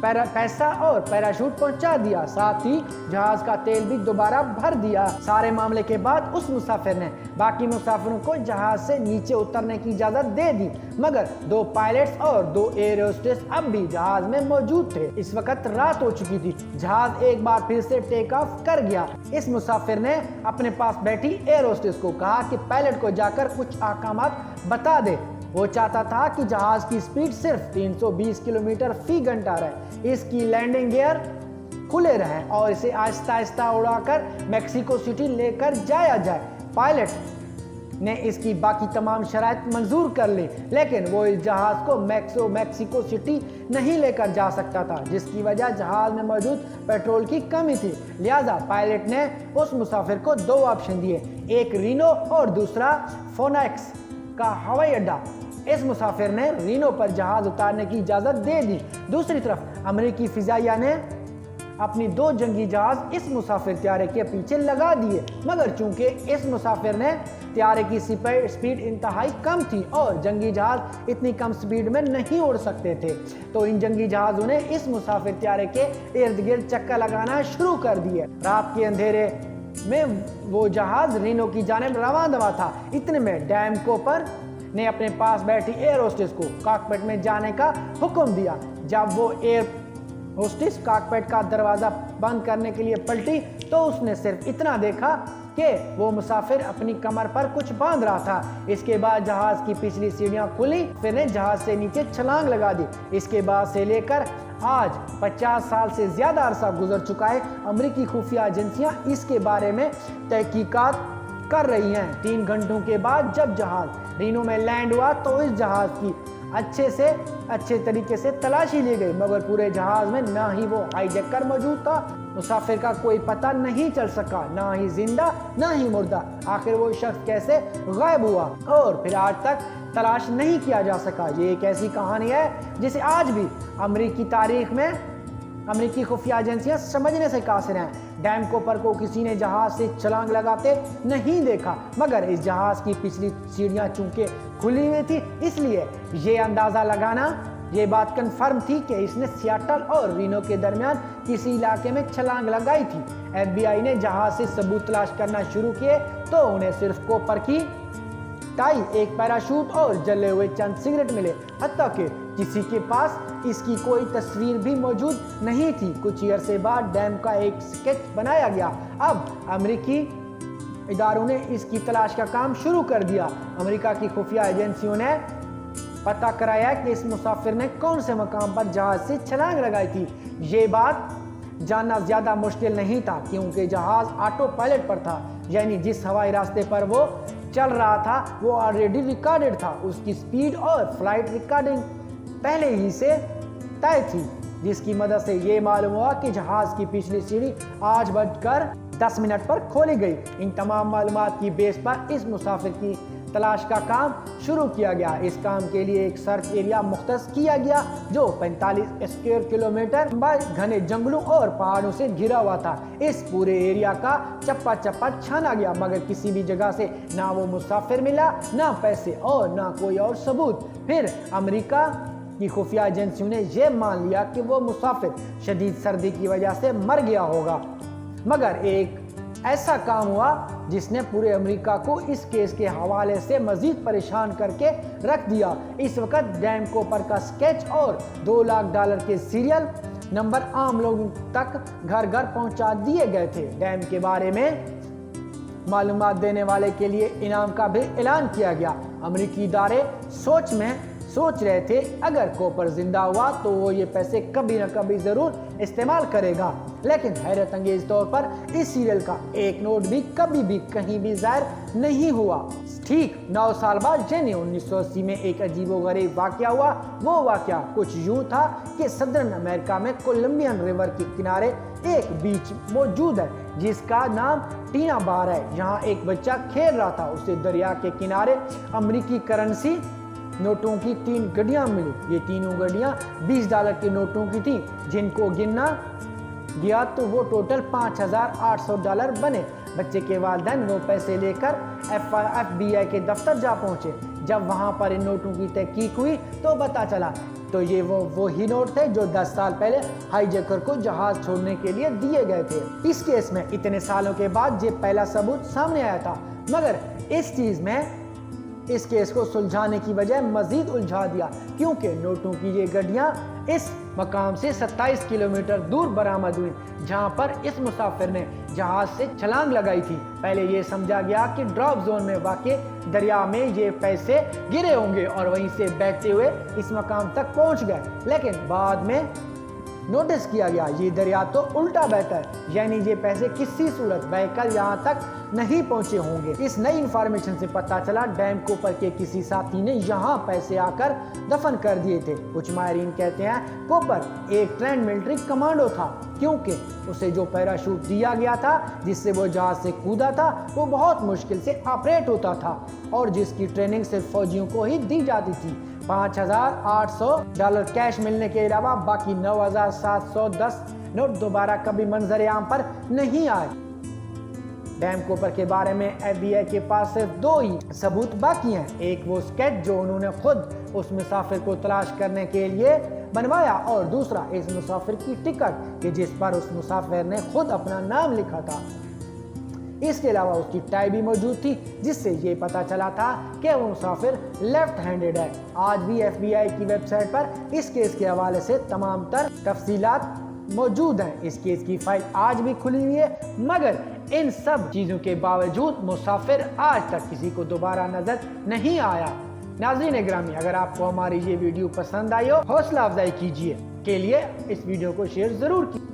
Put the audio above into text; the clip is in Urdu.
پیسہ اور پیراشوٹ پہنچا دیا، ساتھ ہی جہاز کا تیل بھی دوبارہ بھر دیا۔ سارے معاملے کے بعد اس مسافر نے باقی مسافروں کو جہاز سے نیچے اترنے کی اجازت دے دی، مگر 2 پائلٹس اور 2 ایئر ہوسٹس اب بھی جہاز میں موجود تھے۔ اس وقت رات ہو چکی تھی، جہاز ایک بار پھر سے ٹیک آف کر گیا۔ اس مسافر نے اپنے پاس بیٹھی ایئر ہوسٹس کو کہا کہ پائلٹ کو جا کر کچھ احکامات بتا دے۔ وہ چاہتا تھا کہ جہاز کی سپیڈ صرف 320 کلومیٹر فی گھنٹہ رہے، اس کی لینڈنگ گیئر کھلے رہے اور اسے آہستہ آہستہ اڑا کر میکسیکو سٹی لے کر جایا جائے۔ پائلٹ نے اس کی باقی تمام شرائط منظور کر لی، لیکن وہ اس جہاز کو میکسیکو سٹی نہیں لے کر جا سکتا تھا، جس کی وجہ جہاز میں موجود پیٹرول کی کمی تھی۔ لہذا پائلٹ نے اس مسافر کو 2 آپشن دیے، ایک رینو اور دوسرا فونیکس کا ہوائی اڈہ۔ اس مسافر نے رینو پر جہاز اتارنے کی اجازت دے دی۔ دوسری طرف امریکی فضائیہ نے اپنی 2 جنگی جہاز اس مسافر طیارے کے پیچھے لگا دیے، مگر چونکہ اس مسافر نے طیارے کی سپیڈ انتہائی کم تھی اور جنگی جہاز اتنی کم سپیڈ میں نہیں اڑ سکتے تھے، تو ان جنگی جہازوں نے اس مسافر طیارے کے ارد گرد چکر لگانا شروع کر دیے۔ رات کے اندھیرے میں وہ جہاز رینو کی جانب رواں تھا۔ اتنے میں ڈیم کوپر نے اپنے پاس بیٹھی ایئر ہوسٹس کو کاکپٹ میں جانے کا حکم دیا۔ جب وہ ایئر ہوسٹس کاکپٹ کا دروازہ بند کرنے کے لیے پلٹی تو اس نے صرف اتنا دیکھا کہ وہ مسافر اپنی کمر پر کچھ باندھ رہا تھا۔ اس کے بعد جہاز کی پچھلی سیڑھیاں کھلی، پھر نے جہاز سے نیچے چھلانگ لگا دی۔ اس کے بعد سے لے کر آج 50 سال سے زیادہ عرصہ گزر چکا ہے۔ امریکی خفیہ ایجنسیاں اس کے بارے میں تحقیقات کر رہی ہیں۔ 3 گھنٹوں کے بعد جب جہاز رینو میں لینڈ ہوا تو اس جہاز کی اچھے طریقے سے تلاشی لی گئی، مگر پورے جہاز میں نہ ہی وہ ہائی جیکر موجود تھا، مسافر کا کوئی پتہ نہیں چل سکا، نہ ہی زندہ نہ ہی مردہ۔ آخر وہ شخص کیسے غائب ہوا اور پھر آج تک تلاش نہیں کیا جا سکا۔ یہ ایک ایسی کہانی ہے جسے آج بھی امریکی تاریخ میں امریکی خفیہ ایجنسیاں سمجھنے سے قاصر ہیں۔ ڈیم کوپر کو کسی نے جہاز سے چھلانگ لگاتے نہیں دیکھا، مگر اس جہاز کی پچھلی سیڑھیاں چونکہ کھلی ہوئی تھی، اس لیے یہ اندازہ لگانا یہ بات کنفرم تھی کہ اس نے سیاٹل اور رینو کے درمیان کسی علاقے میں چھلانگ لگائی تھی۔ ایف بی آئی نے جہاز سے ثبوت تلاش کرنا شروع کیے تو انہیں صرف کوپر کی ٹائی، ایک پیراشوٹ اور جلے ہوئے چند سگریٹ ملے، حتیٰ کہ کسی کے پاس اس کی کوئی تصویر بھی موجود نہیں تھی۔ کچھ عرصے بعد ڈیم کا ایک اسکیچ بنایا گیا۔ اب امریکی اداروں نے اس کی تلاش کا کام شروع کر دیا۔ امریکہ کی خفیہ ایجنسیوں نے پتہ کرایا کہ اس مسافر نے کون سے مقام پر جہاز سے چھلانگ لگائی تھی۔ یہ بات جاننا زیادہ مشکل نہیں تھا کیونکہ جہاز آٹو پائلٹ پر تھا، یعنی جس ہوائی راستے پر وہ چل رہا تھا وہ آلریڈی ریکارڈڈ تھا۔ اس کی سپیڈ اور فلائٹ ریکارڈنگ پہلے ہی سے طے تھی، جس کی مدد سے یہ معلوم ہوا کہ جہاز کی پچھلی سیڑھی 8:10 پر کھولی گئی۔ ان تمام معلومات کی بیس پر اس مسافر کی تلاش کا کام شروع کیا گیا۔ اس کام کے لیے ایک سرچ ایریا مختص کیا گیا جو 45 اسکوائر کلومیٹر گھنے جنگلوں اور پہاڑوں سے گھرا ہوا تھا۔ اس پورے ایریا کا چپا چپا چھانا گیا، مگر کسی بھی جگہ سے نہ وہ مسافر ملا، نہ پیسے اور نہ کوئی اور ثبوت۔ پھر امریکہ کی خفیہ ایجنسیوں نے یہ مان لیا کہ وہ مسافر شدید سردی کی وجہ سے مر گیا ہوگا، مگر ایک ایسا کام ہوا جس نے پورے امریکہ کو اس کیس کے حوالے سے مزید پریشان کر کے رکھ دیا۔ اس وقت ڈیم کوپر کا سکیچ اور $2 لاکھ کے سیریل نمبر عام لوگوں تک گھر گھر پہنچا دیے گئے تھے۔ ڈیم کے بارے میں معلومات دینے والے کے لیے انعام کا بھی اعلان کیا گیا۔ امریکی ادارے سوچ رہے تھے اگر کوپر زندہ ہوا تو وہ یہ پیسے کبھی نہ کبھی ضرور استعمال کرے گا، لیکن حیرت انگیز طور پر اس سیریل کا ایک نوٹ بھی کبھی بھی کہیں بھی ظاہر نہیں ہوا۔ ٹھیک 9 سال بعد یعنی 1980 میں ایک عجیب و غریب واقعہ ہوا۔ وہ واقعہ کچھ یوں تھا کہ صدرن امریکہ میں کولمبین ریور کے کنارے ایک بیچ موجود ہے جس کا نام ٹینا بار ہے۔ یہاں ایک بچہ کھیل رہا تھا، اسے دریا کے کنارے امریکی کرنسی نوٹوں کی 3 گڈیاں ملی۔ یہ تینوں گڈیاں $20 کے نوٹوں کی تھیں، جن کو گننا گیا تو وہ ٹوٹل $5,800 بنے۔ بچے کے والدین وہ پیسے لے کر ایف بی آئی کے دفتر جا پہنچے۔ جب وہاں پر ان نوٹوں کی تحقیق ہوئی تو پتہ چلا تو یہ وہی نوٹ تھے جو 10 سال پہلے ہائی جیکر کو جہاز چھوڑنے کے لیے دیے گئے تھے۔ اس کیس میں اتنے سالوں کے بعد یہ پہلا ثبوت سامنے آیا تھا، مگر اس چیز میں اس کیس کو سلجھانے کی بجائے مزید الجھا دیا، کیونکہ نوٹوں کی یہ گڈیاں اس مقام سے 27 کلومیٹر دور برآمد ہوئی جہاں پر اس مسافر نے جہاز سے چھلانگ لگائی تھی۔ پہلے یہ سمجھا گیا کہ ڈراپ زون میں واقع دریا میں یہ پیسے گرے ہوں گے اور وہیں سے بہتے ہوئے اس مقام تک پہنچ گئے، لیکن بعد میں نوٹس کیا گیا یہ دریا تو الٹا بہتا ہے، یعنی یہ پیسے کسی صورت بہہ کر یہاں تک نہیں پہنچے ہوں گے۔ اس نئی انفارمیشن سے پتہ چلا ڈیم کوپر کے کسی ساتھی نے یہاں پیسے آ کر دفن کر دیے تھے۔ کچھ ماہرین کہتے ہیں کوپر ایک ٹرینڈ ملٹری کمانڈو تھا، کیونکہ اسے جو پیراشوٹ دیا گیا تھا جس سے وہ جہاز سے کودا تھا وہ بہت مشکل سے آپریٹ ہوتا تھا اور جس کی ٹریننگ صرف فوجیوں کو ہی دی جاتی تھی۔ $5,800 کیش ملنے کے علاوہ باقی 9,710 نوٹ دوبارہ کبھی منظر عام پر نہیں آئے۔ ڈیم کوپر کے بارے میں FBI کے پاس صرف 2 ہی ثبوت باقی ہیں، ایک وہ اسکیچ جو انہوں نے خود اس مسافر کو تلاش کرنے کے لیے بنوایا اور دوسرا اس مسافر کی ٹکٹ کہ جس پر اس مسافر نے خود اپنا نام لکھا تھا۔ اس کے علاوہ اس کی ٹائی بھی موجود تھی جس سے یہ پتا چلا تھا کہ وہ مسافر لیفٹ ہینڈڈ ہے۔ آج بھی FBI کی ویب سائٹ پر اس کیس کے حوالے سے تمام تر تفصیلات موجود ہیں۔ اس کیس کی فائل آج بھی کھلی ہوئی ہے، مگر ان سب چیزوں کے باوجود مسافر آج تک کسی کو دوبارہ نظر نہیں آیا۔ ناظرین گرامی، اگر آپ کو ہماری یہ ویڈیو پسند آئی ہو، حوصلہ افزائی کیجیے کے لیے اس ویڈیو کو شیئر ضرور کیجیے۔